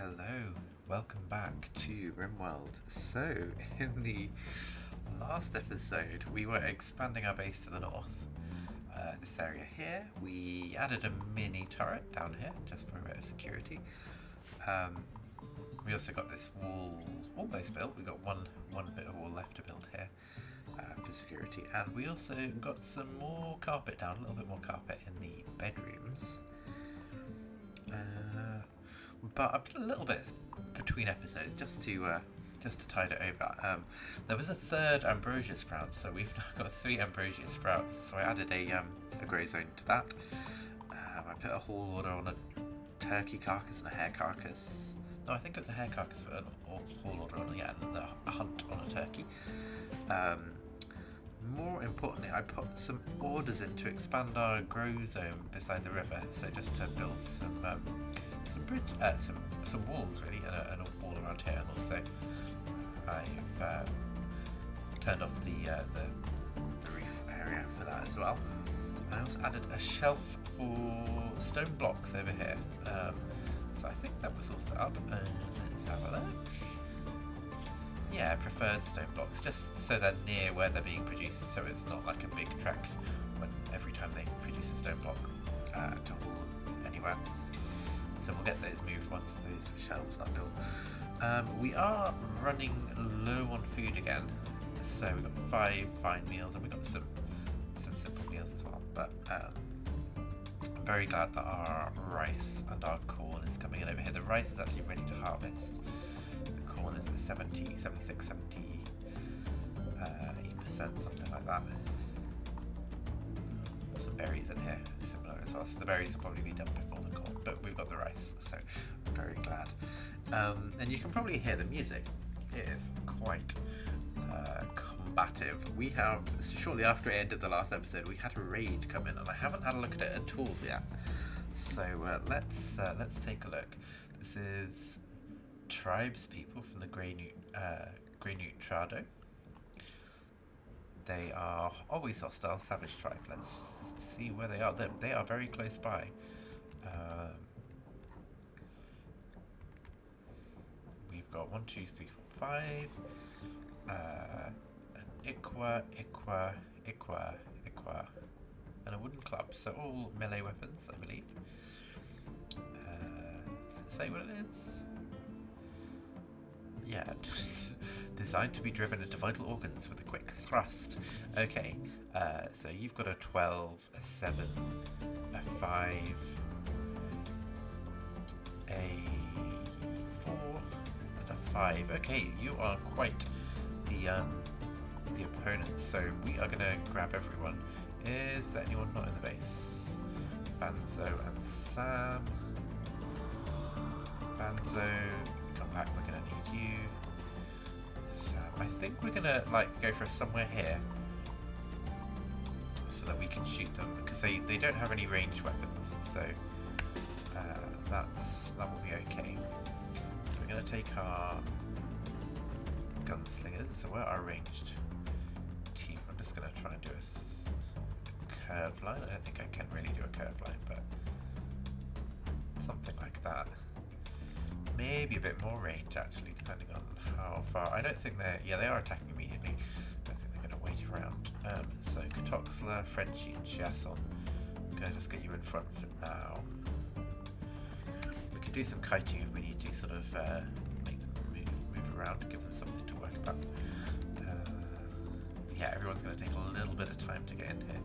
Hello, welcome back to Rimworld. So, in the last episode, we were expanding our base to the north. This area here, we added a mini turret down here just for a bit of security. We also got this wall almost built. We got one bit of wall left to build here for security, and we also got some more carpet down, a little bit more carpet in the bedrooms. But I've done a little bit between episodes just to tide it over. There was a third ambrosia sprout, so we've now got 3 ambrosia sprouts. So I added a grey zone to that. I put a haul order on a turkey carcass and a hare carcass. No, I think it was a hare carcass for a haul order on and a hunt on a turkey. More importantly, I put some orders in to expand our grow zone beside the river. So just to build some walls really, and a wall around here. And also, I've turned off the reef area for that as well. I also added a shelf for stone blocks over here. So I think that was all set up. Let's have a look. Yeah, preferred stone blocks, just so they're near where they're being produced, so it's not like a big trek when every time they produce a stone block to haul anywhere. So we'll get those moved once those shelves are built. We are running low on food again, so we've got 5 fine meals and we've got some simple meals as well. But I'm very glad that our rice and our corn is coming in over here. The rice is actually ready to harvest. The corn is at 76, 78%, something like that. Some berries in here, similar as well. So the berries will probably be done before the corn, but we've got the rice, so I'm very glad. And you can probably hear the music. It is quite combative. We have, shortly after it ended the last episode, we had a raid come in, and I haven't had a look at it at all yet. So let's take a look. This is tribes people from the Grey Newt Trado. They are always hostile, savage tribe. Let's see where they are. They are very close by. We've got 1, 2, 3, 4, 5. An Iqua, and a wooden club. So all melee weapons, I believe. Does it say what it is? Yeah, designed to be driven into vital organs with a quick thrust. Okay, so you've got a 12, a 7, a 5, a 4, and a 5. Okay, you are quite the opponents. So we are going to grab everyone. Is there anyone not in the base? Banzo and Sam. Banzo, come back. We're going to need you. Sam, I think we're going to go for somewhere here so that we can shoot them, because they don't have any ranged weapons. So that will be okay. So we're going to take our gunslingers. So we're our ranged team. I'm just going to try and do a curve line. I don't think I can really do a curve line, but something like that. Maybe a bit more range actually, depending on how far. I don't think they are attacking immediately. I don't think they're going to wait around. So Katoxla, Frenchie and Chasson. I'm going to just get you in front for now. We can do some kiting if we need to, sort of make them move around to give them something to work about. Yeah, everyone's going to take a little bit of time to get in here.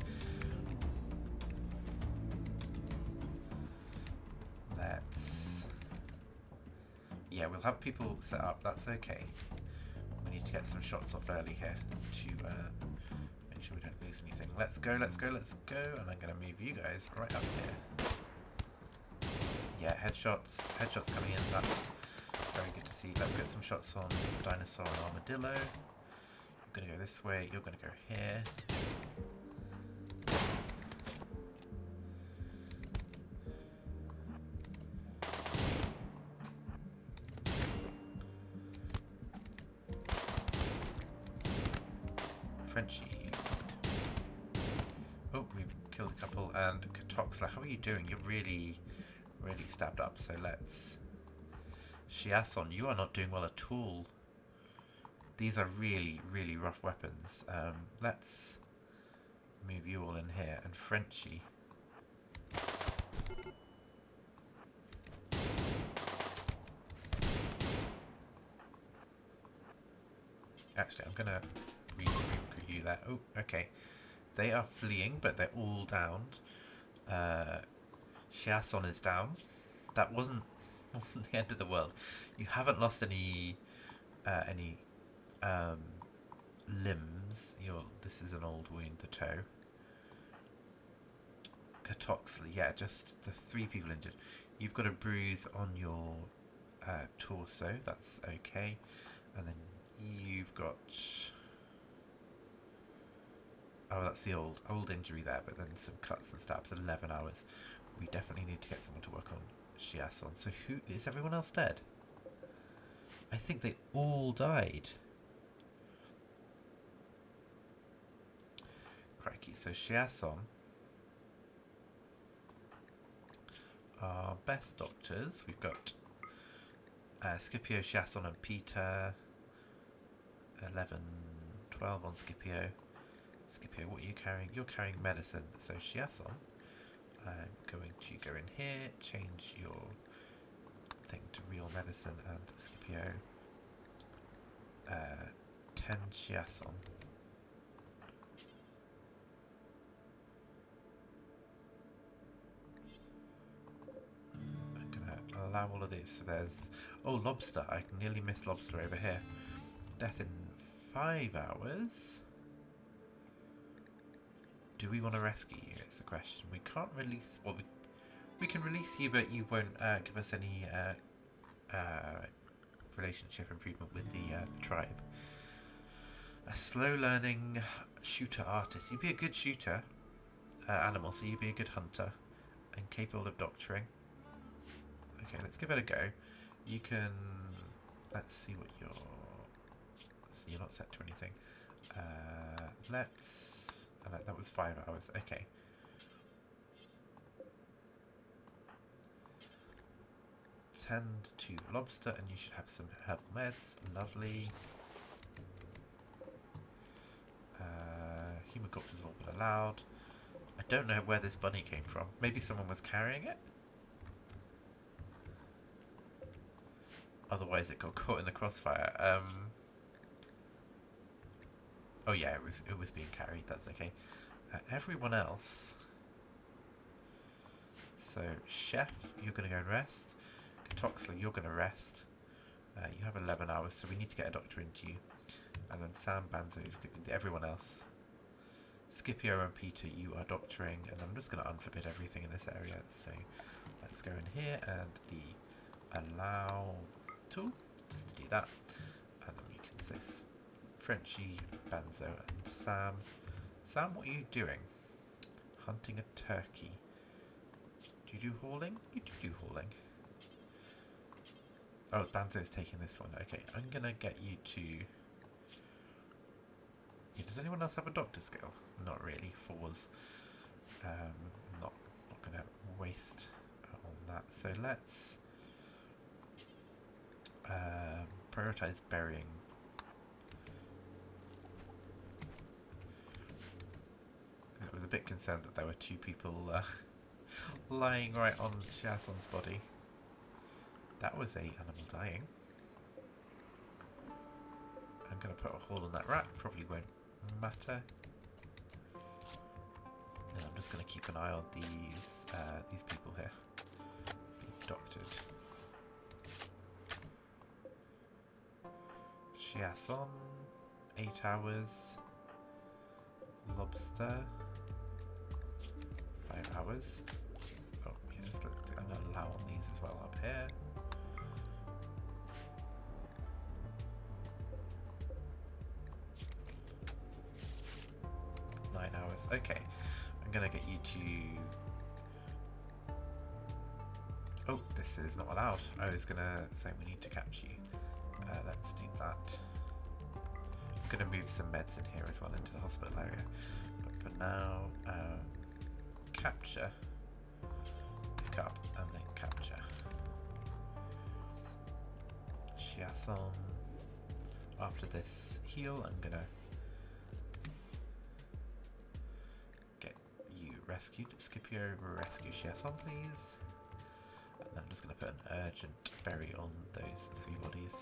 Yeah, we'll have people set up, that's okay. We need to get some shots off early here to make sure we don't lose anything. Let's go, and I'm going to move you guys right up here. Yeah, headshots coming in, that's very good to see. Let's get some shots on Dinosaur and Armadillo. I'm going to go this way, you're going to go here. Frenchie. Oh, we've killed a couple. And Katoxla, how are you doing? You're really stabbed up. So let's Shiason, you are not doing well at all. These are really, really rough weapons. Let's move you all in here. And Frenchie. Actually, I'm going to recruit you there. Oh, okay. They are fleeing, but they're all downed. Shiason is down. That wasn't the end of the world. You haven't lost any limbs. This is an old wound, the toe. Katoxley, yeah, just the 3 people injured. You've got a bruise on your torso, that's okay. And then you've got... Oh, that's the old injury there, but then some cuts and stabs, 11 hours. We definitely need to get someone to work on Shiason. So is everyone else dead? I think they all died. Crikey, so Shiason, our best doctors, we've got Scipio, Shiason and Peter, 11, 12 on Scipio. Scipio, what are you carrying? You're carrying medicine, so Shiason, I'm going to go in here, change your thing to real medicine, and Scipio, 10 Shiason. I'm gonna allow all of this. So there's Lobster. I nearly missed Lobster over here. Death in 5 hours. Do we want to rescue you? It's the question. We can't release. Well, we can release you, but you won't give us any relationship improvement with the tribe. A slow learning shooter artist. You'd be a good shooter animal, so you'd be a good hunter and capable of doctoring. Okay, let's give it a go. You can... Let's see what you're... So you're not set to anything. Let's... that was 5 hours. Okay. Tend to Lobster, and you should have some herbal meds. Lovely. Human corpses have all been allowed. I don't know where this bunny came from. Maybe someone was carrying it? Otherwise it got caught in the crossfire. Oh yeah, it was being carried, that's okay. Everyone else... So, Chef, you're going to go and rest. Katoxley, you're going to rest. You have 11 hours, so we need to get a doctor into you. And then Sam, Banzo, everyone else. Scipio and Peter, you are doctoring, and I'm just going to unforbid everything in this area. So let's go in here and the allow tool, just to do that. And then we can say Frenchie, Banzo, and Sam. Sam, what are you doing? Hunting a turkey. Do you do hauling? You do hauling. Oh, Banzo's taking this one. Okay, I'm going to get you to... Yeah, does anyone else have a doctor skill? Not really. 4s. Not going to waste on that. So let's prioritize burying. I was a bit concerned that there were 2 people lying right on Shiason's body. That was a animal dying. I'm going to put a hole in that rat. Probably won't matter. And I'm just going to keep an eye on these people here being doctored. Shiason, 8 hours. Lobster, 5 hours. Oh yes, I'm going to allow on these as well up here. Okay, I'm gonna get you to... Oh, this is not allowed. I was gonna say we need to capture you. Let's do that. I'm gonna move some meds in here as well into the hospital area. But for now, capture, pick up, and then capture. Chiasson. After this heal, I'm gonna get you rescued. Scipio, rescue Chiasson, please. And then I'm just gonna put an urgent berry on those 3 bodies.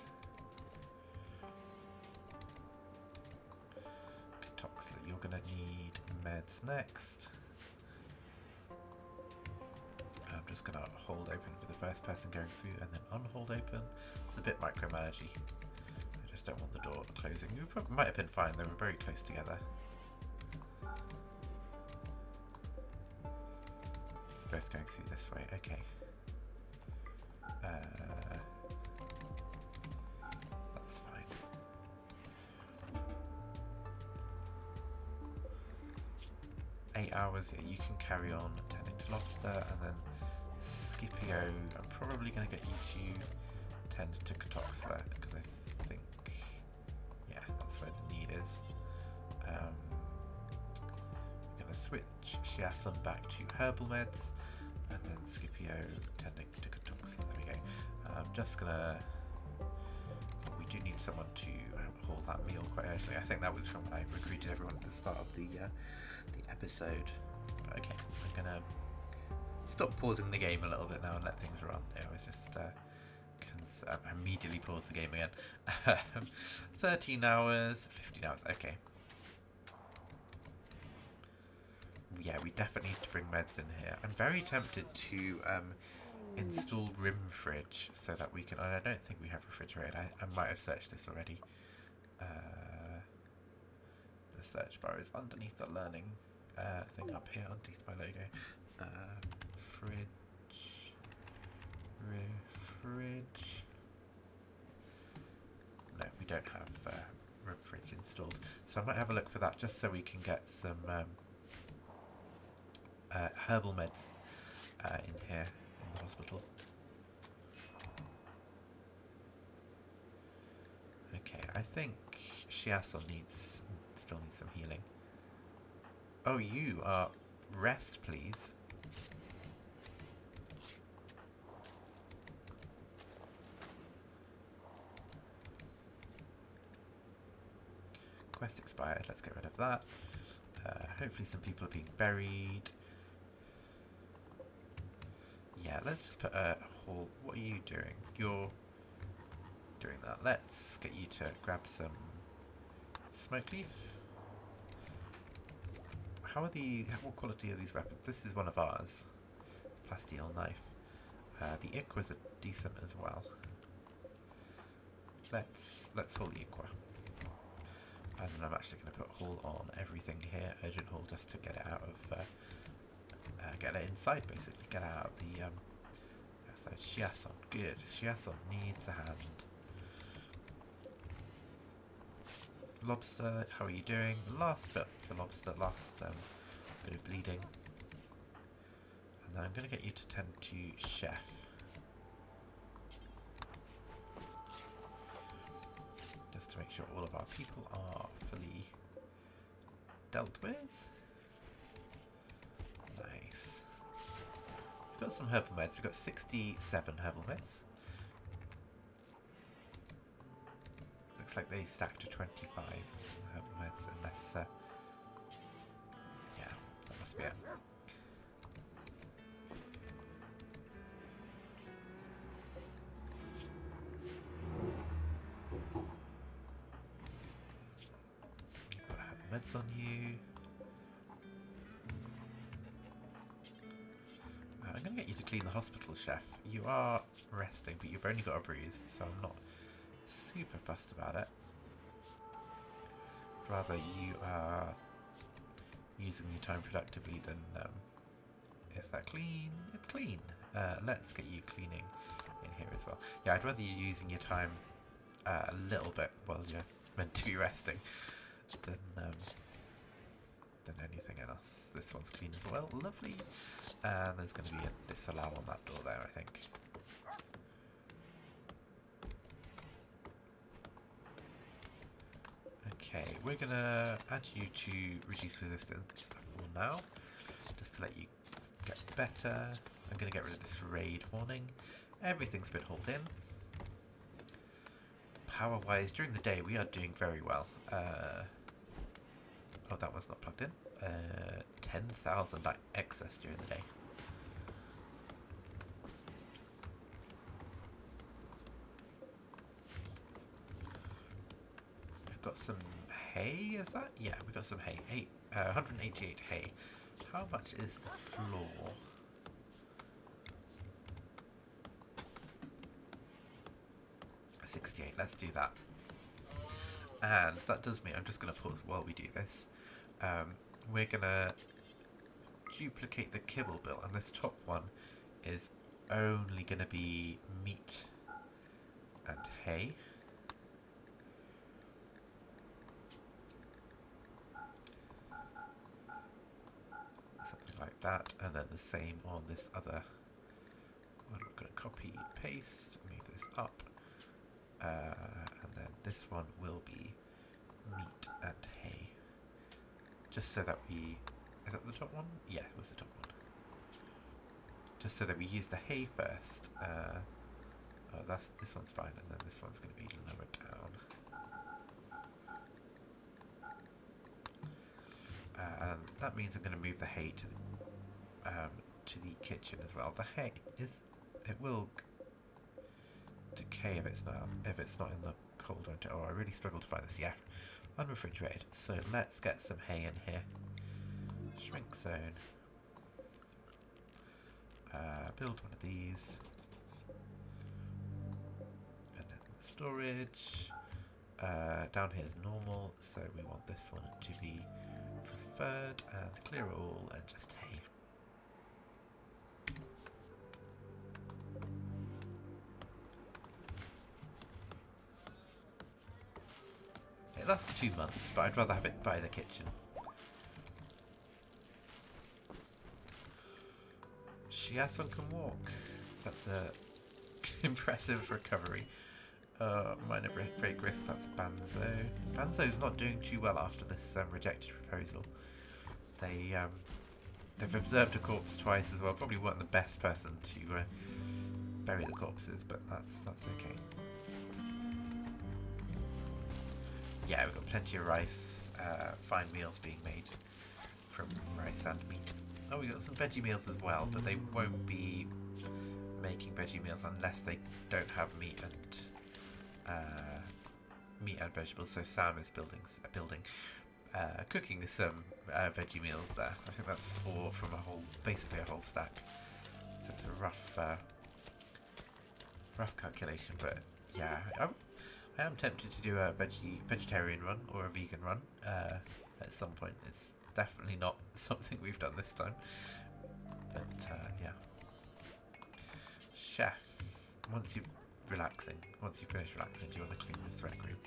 Toxler, you're gonna need meds next. I'm just gonna hold open for the first person going through and then unhold open. It's a bit micromanagey. I just don't want the door closing. You might have been fine, they were very close together. Both going through this way, okay. That's fine. 8 hours, yeah, you can carry on tending to Lobster, and then Scipio, I'm probably going to get you to tend to Catoxler, because I think, yeah, that's where the need is. We're going to switch Chiasson back to herbal meds, and then Scipio tending to Catoxler. There we go. I'm just going to... We do need someone to hold that meal quite urgently. I think that was from when I recruited everyone at the start of the episode. But okay, I'm going to stop pausing the game a little bit now and let things run. It was just... immediately pause the game again. 13 hours, 15 hours, okay. Yeah, we definitely need to bring meds in here. I'm very tempted to install Rimfridge so that we can... I don't think we have refrigerator. I might have searched this already. The search bar is underneath the learning thing up here, underneath my logo. Fridge... Fridge... No, we don't have Rimfridge installed. So I might have a look for that just so we can get some... herbal meds in here in the hospital. Okay, I think Chiasson still needs some healing. Oh, you are... Rest, please. Quest expired, let's get rid of that. Hopefully some people are being buried. Yeah, let's just put a whole... What are you doing? You're doing that. Let's get you to grab some smoke leaf. What quality are these weapons? This is one of ours. Plasteel knife. The Iquas are decent as well. Let's haul the Iqua. And then I'm actually going to put haul on everything here. Urgent haul just to get it out of... get it inside, basically. Get it out of the... outside. Chiasson. Good. Chiasson needs a hand. Lobster, how are you doing? Last bit for Lobster. Last bit of bleeding. And then I'm going to get you to tend to Chef. Just to make sure all of our people are fully dealt with. Nice. We've got some herbal meds. We've got 67 herbal meds. Looks like they stack to 25 herbal meds, unless... yeah, that must be it. Put herbal meds on you. I'm going to get you to clean the hospital, Chef. You are resting, but you've only got a bruise, so I'm not super fussed about it. Rather, you are using your time productively than... is that clean? It's clean. Let's get you cleaning in here as well. Yeah, I'd rather you using your time a little bit while you're meant to be resting than anything else. This one's clean as well. Lovely. And there's going to be a disallow on that door there, I think. Okay, we're going to add you to reduce resistance for now, just to let you get better. I'm going to get rid of this raid warning. Everything's been hauled in. power-wise, during the day we are doing very well. Oh, that was not plugged in. 10,000 excess during the day. We've got some hay, is that? Yeah, we've got some hay. 188 hay. How much is the floor? $68. Let's do that. And that does mean, I'm just going to pause while we do this. We're going to duplicate the kibble bill, and this top one is only going to be meat and hay. Something like that, and then the same on this other one. We're going to copy, paste, move this up, and then this one will be meat and hay. Just so that we... Is that the top one? Yeah, it was the top one. Just so that we use the hay first. Oh, this one's fine, and then this one's going to be lower down. And that means I'm going to move the hay to the kitchen as well. The hay it will decay if it's not in the cold winter. Oh, I really struggle to find this. Yeah, unrefrigerated. So let's get some hay in here. Shrink zone. Build one of these. And then storage. Down here is normal, so we want this one to be preferred, and clear all, and just hay. It lasts 2 months, but I'd rather have it by the kitchen. Shiason can walk. That's a impressive recovery. Minor break risk, that's Banzo. Banzo's not doing too well after this rejected proposal. They've observed a corpse twice as well. Probably weren't the best person to bury the corpses, but that's okay. Yeah, we've got plenty of rice. Fine meals being made from rice and meat. Oh, we got some veggie meals as well, but they won't be making veggie meals unless they don't have meat and vegetables. So Sam is cooking some veggie meals there. I think that's 4 from basically a whole stack. So it's a rough calculation, but yeah, I am tempted to do a vegetarian run or a vegan run at some point. It's definitely not something we've done this time, but yeah. Chef, once you finish relaxing, do you want to clean this thread group?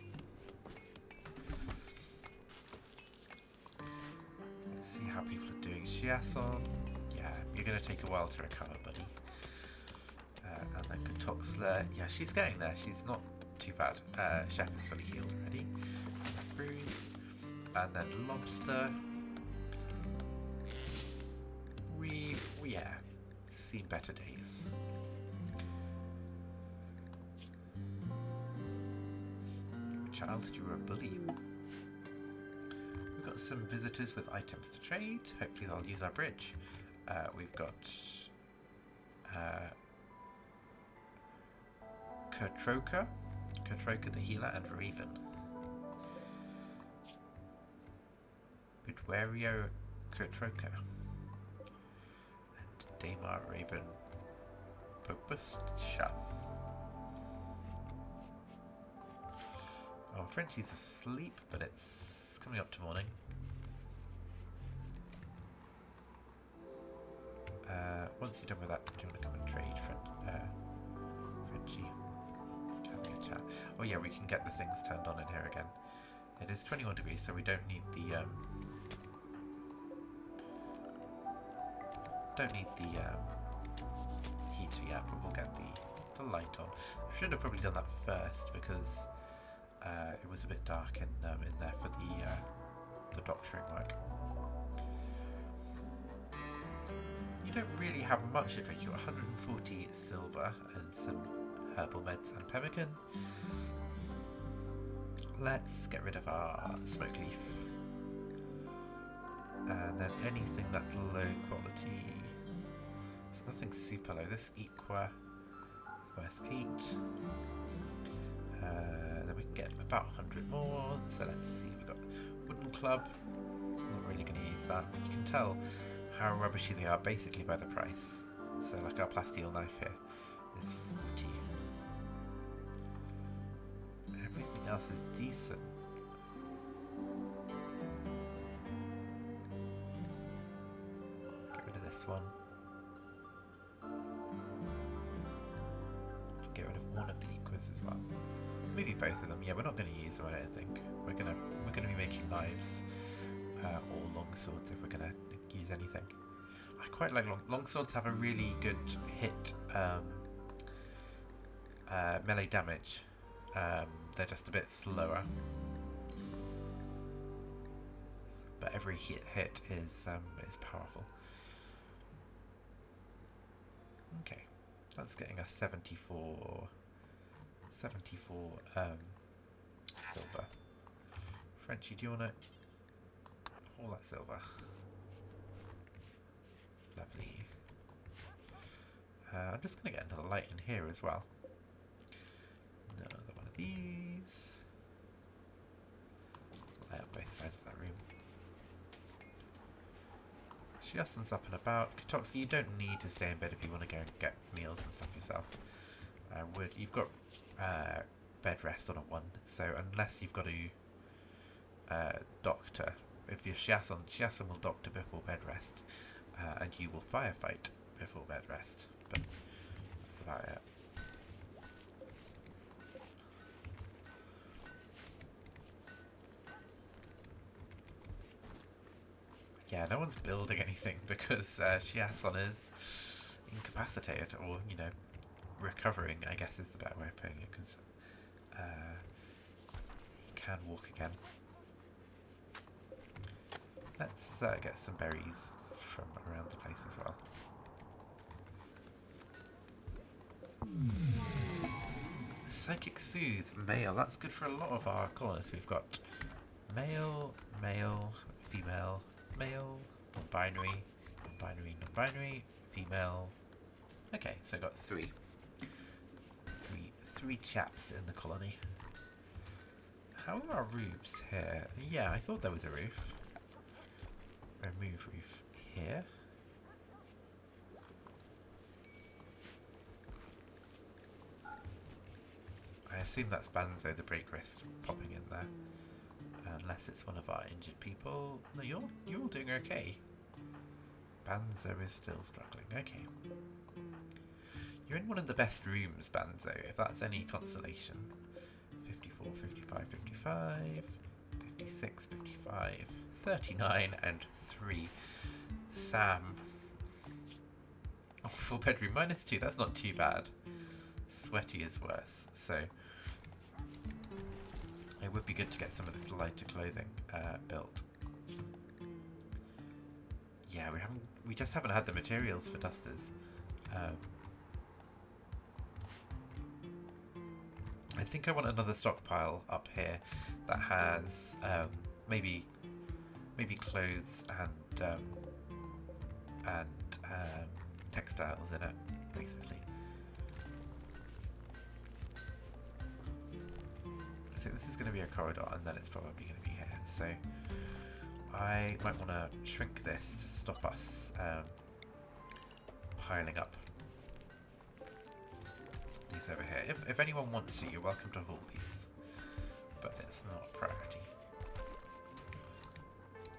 Let's see how people are doing. Shiason, yeah, you're going to take a while to recover, buddy. And then Katoxler, yeah, she's getting there. She's not too bad. Chef is fully healed already. Bruise. And then Lobster. Yeah, seen better days. Child, you were a bully. We've got some visitors with items to trade. Hopefully they'll use our bridge. We've got Kertroka the healer, and Raven. Budwerio Kertroka. And Daemar Raven Popusha. Oh, Frenchie's asleep, but it's coming up to morning. Once you're done with that, do you want to come and trade, Frenchie? Having a chat. Oh yeah, we can get the things turned on in here again. It is 21 degrees, so we don't need the heater yet, but we'll get the light on. I should have probably done that first because it was a bit dark in there for the doctoring work. You don't really have much of it. You've got 140 silver and some herbal meds and pemmican. let's get rid of our smoke leaf. And then anything that's low quality. There's nothing super low. This Equa is worth 8. Then we can get about 100 more. So let's see, we've got wooden club. Not really going to use that. You can tell how rubbishy they are basically by the price. So like our plasteel knife here is 40. Everything else is decent. Get rid of this one. Get rid of one of the Equas as well. Maybe both of them. Yeah, we're not going to use them, I don't think. We're gonna be making knives or long swords if we're going to use anything. I quite like long swords. Have a really good hit melee damage. They're just a bit slower, but every hit is powerful. Okay, that's getting us 74 silver. Frenchie, do you want to all that silver? Lovely. I'm just going to get another light in here as well. Another one of these. Light up both sides of that room. Shiasen's up and about. Katoxi, you don't need to stay in bed if you want to go and get meals and stuff yourself. You've got bed rest on a 1, so unless you've got to doctor, if you're Shiasen will doctor before bed rest, and you will firefight before bed rest, but that's about it. Yeah, no one's building anything because Shiasen is incapacitated, or, you know, recovering, I guess is the better way of putting it, because he can walk again. Let's get some berries from around the place as well. Psychic Soothe, male. That's good for a lot of our colonists. We've got male, male, female, male, non-binary, binary, non-binary, female. Okay, so I got three chaps in the colony. How are our roofs here? Yeah, I thought there was a roof. Remove roof here. I assume that's Banzo, the break wrist, popping in there. Unless it's one of our injured people. No, you're all doing okay. Banzo is still struggling. Okay. You're in one of the best rooms, Banzo, if that's any consolation. 54, 55, 55, 56, 55, 39, and 3. Sam. Oh, 4 bedroom, -2. That's not too bad. Sweaty is worse. So it would be good to get some of this lighter clothing built. Yeah, we just haven't had the materials for dusters. I think I want another stockpile up here that has maybe clothes and textiles in it, basically. I think this is going to be a corridor, and then it's probably going to be here. So I might want to shrink this to stop us piling up these over here. If anyone wants to, you're welcome to haul these, but it's not a priority.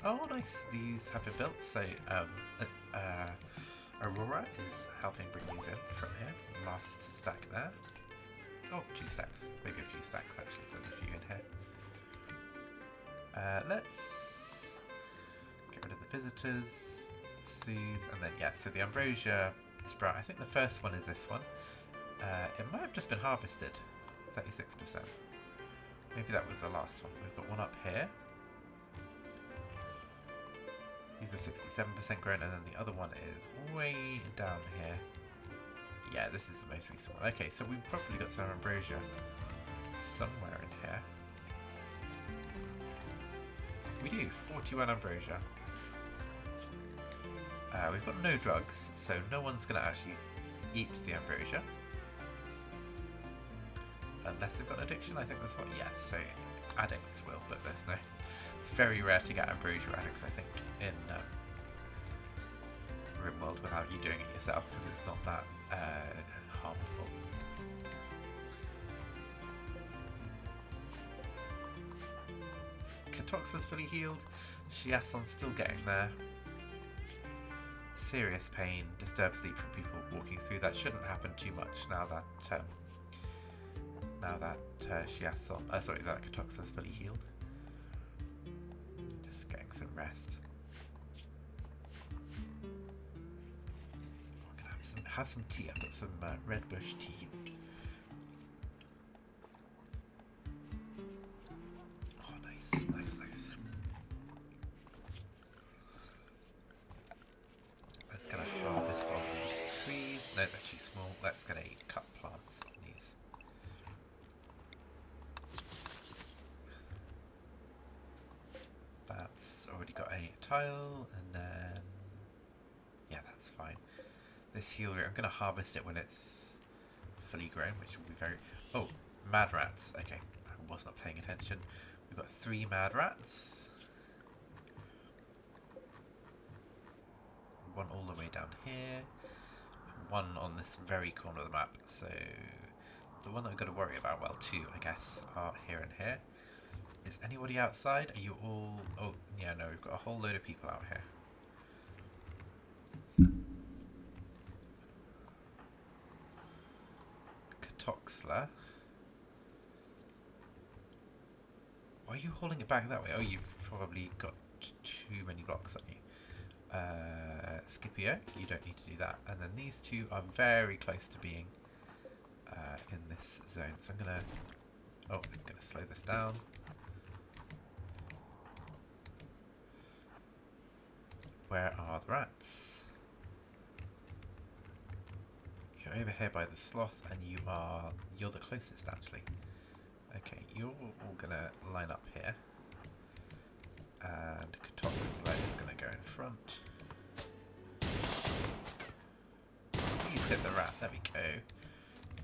Oh, nice! These have been built. So Aurora is helping bring these in from here. Last stack there. Oh, 2 stacks. Maybe a few stacks, actually. There's a few in here. Let's get rid of the visitors, soothe, and then, yeah, so the ambrosia sprout. I think the first one is this one. It might have just been harvested. 36%. Maybe that was the last one. We've got one up here. These are 67% grown, and then the other one is way down here. Yeah, this is the most recent one. Okay, so we've probably got some ambrosia somewhere in here. We do, 41 ambrosia. We've got no drugs, so no one's going to actually eat the ambrosia. Unless they've got an addiction, I think that's what, yes, so addicts will, but there's no, it's very rare to get ambrosia addicts, I think, in Rimworld without you doing it yourself, because it's not that harmful. Katoxa's fully healed, Shiason's still getting there. Serious pain, disturbed sleep from people walking through. That shouldn't happen too much now that Shiason, that Katoxa's fully healed. Just getting some rest. I'm gonna have some tea. I've got some red bush tea. Oh, nice. Let's get a harvest on these trees. No, they're too small. Let's get a cut plants on these. That's already got a tile, and then yeah, that's fine. This heal root, I'm going to harvest it when it's fully grown, which will be very... Oh, mad rats. Okay, I was not paying attention. We've got 3 mad rats. One all the way down here. One on this very corner of the map. So the one that we've got to worry about, well, 2 I guess, are here and here. Is anybody outside? Are you all... Oh, yeah, no, we've got a whole load of people out here. Katoxla. Why are you holding it back that way? Oh, you've probably got too many blocks on you. Scipio, you don't need to do that. And then these 2 are very close to being in this zone. So I'm gonna slow this down. Where are the rats? You're over here by the sloth, and you're the closest actually. Okay, you're all gonna line up here, and Katoxla is gonna go in front. Please hit the rat. There we go.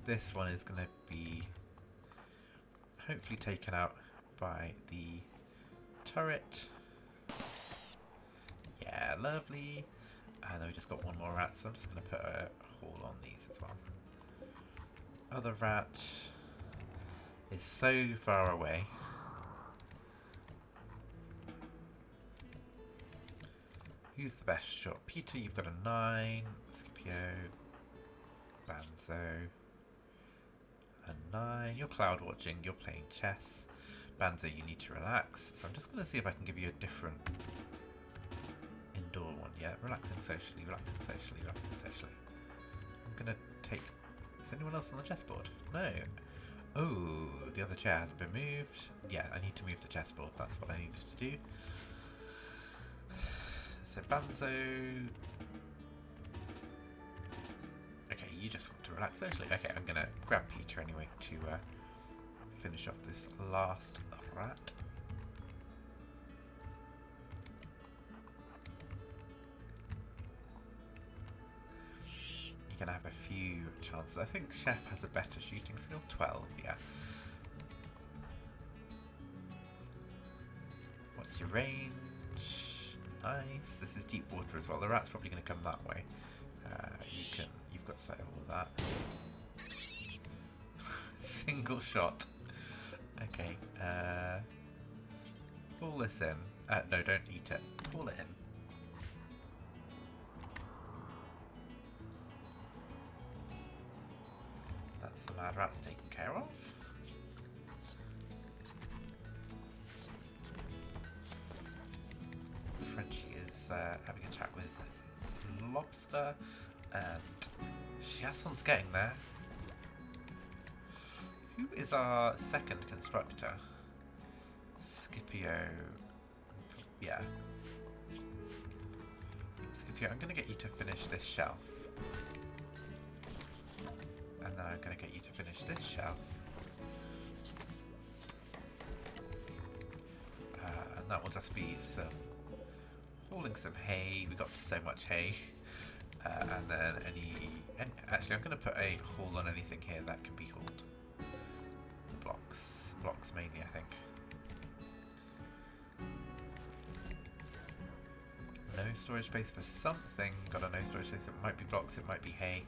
This one is gonna be hopefully taken out by the turret. Yeah, lovely. And then we just got one more rat, so I'm just going to put a hole on these as well. Other rat is so far away. Who's the best shot? Peter, you've got a 9. Scipio. Banzo. A 9. You're cloud watching, you're playing chess. Banzo, you need to relax. So I'm just going to see if I can give you a different indoor one. Yeah, relaxing socially, relaxing socially, relaxing socially. I'm going to take... Is anyone else on the chessboard? No. Oh, the other chair hasn't been moved. Yeah, I need to move the chessboard. That's what I needed to do. So Banzo... Okay, you just want to relax socially. Okay, I'm going to grab Peter anyway to finish off this last rat. You're going to have a few chances. I think Chef has a better shooting skill. 12, yeah. What's your range? Nice. This is deep water as well. The rat's probably going to come that way. You've got sight of all that. Single shot. Okay. Pull this in. No, don't eat it. Pull it in. That's the mad rats taken care of. Frenchie is having a chat with Lobster, and Shiason's getting there. Who is our second constructor? Scipio. Yeah. Scipio, I'm going to get you to finish this shelf. And then I'm going to get you to finish this shelf. And and that will just be some hauling some hay. We got so much hay. And then actually I'm going to put a haul on anything here that can be hauled. Blocks mainly, I think. No storage space for something. Got a no storage space. It might be blocks, it might be hay.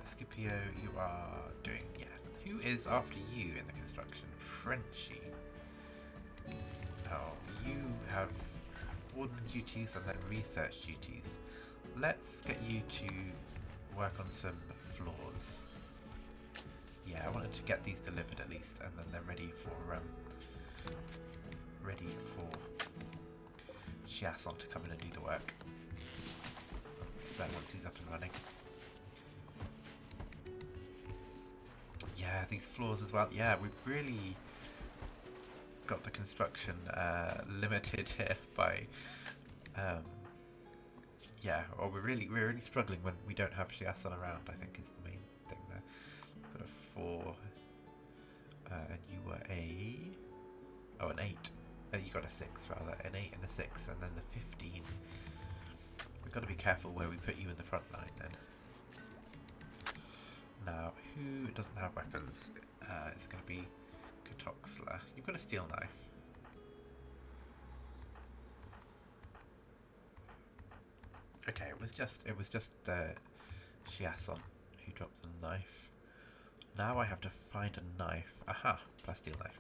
Scipio, you are doing, yeah. Who is after you in the construction? Frenchie. Oh, you have warden duties and then research duties. Let's get you to work on some floors. Yeah, I wanted to get these delivered at least, and then they're ready for Chiasson to come in and do the work. So once he's up and running. Yeah, these floors as well. Yeah, we've really got the construction limited here by yeah, or we're really struggling when we don't have Chiasson around, I think is the main thing there. You've got a 4 and you were an 8. You got a 6 rather, an 8 and a 6, and then the 15. We've got to be careful where we put you in the front line then. Now, who doesn't have weapons? It's going to be Katoxler. You've got a steel knife. Okay, it was just Chiasson who dropped the knife. Now I have to find a knife. Aha, a steel knife.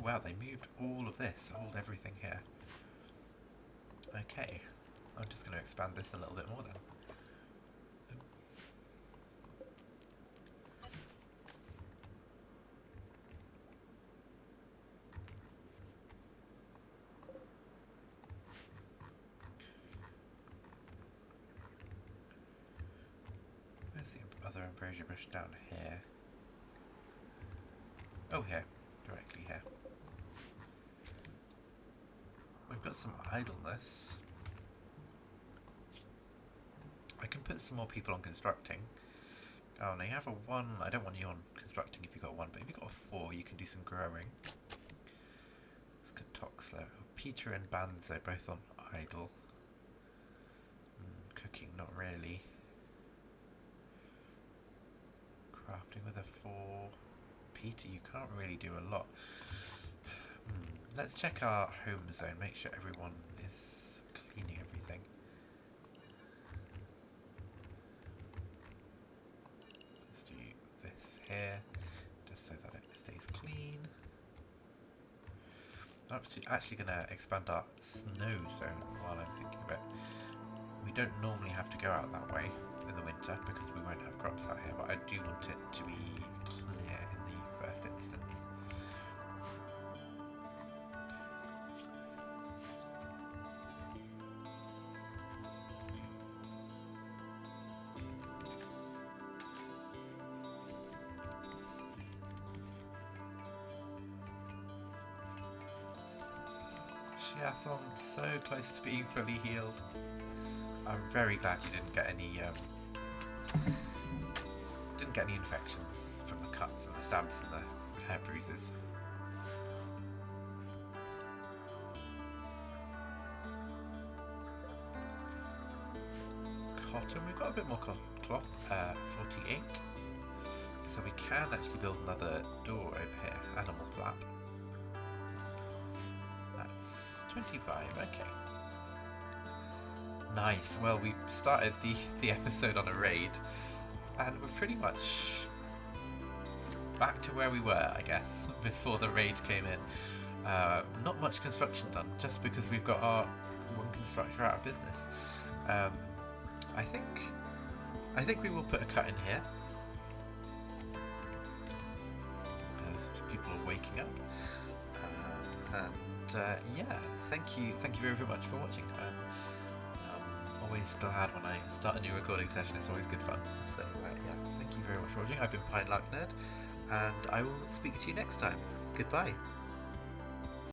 Wow, they moved all of this, everything here. Okay, I'm just going to expand this a little bit more then. Where's the other ambrosia bush down here? Oh, here, directly here. We've got some idleness. I can put some more people on constructing. Oh, now you have a 1. I don't want you on constructing if you've got 1, but if you've got a 4, you can do some growing. Let's get Toxler. Peter and Banzo both on idle. Cooking, not really. Crafting with a 4. Peter, you can't really do a lot. Let's check our home zone, make sure everyone is cleaning everything. Let's do this here, just so that it stays clean. I'm actually going to expand our snow zone while I'm thinking of it. We don't normally have to go out that way in the winter because we won't have crops out here, but I do want it to be clear in the first instance. Chiasson, so close to being fully healed. I'm very glad you didn't get any infections from the cuts and the stabs and the hair bruises. Cotton, we've got a bit more cloth, 48. So we can actually build another door over here, animal flap. That's 25, okay. Nice, well we started the episode on a raid and we're pretty much back to where we were, I guess, before the raid came in. Not much construction done, just because we've got our 1 constructor out of business. I think we will put a cut in here as people are waking up. Yeah, thank you very much for watching. Always always glad when I start a new recording session. It's always good fun. So yeah, thank you very much for watching. I've been Pine Lark Nerd, and I will speak to you next time. Goodbye.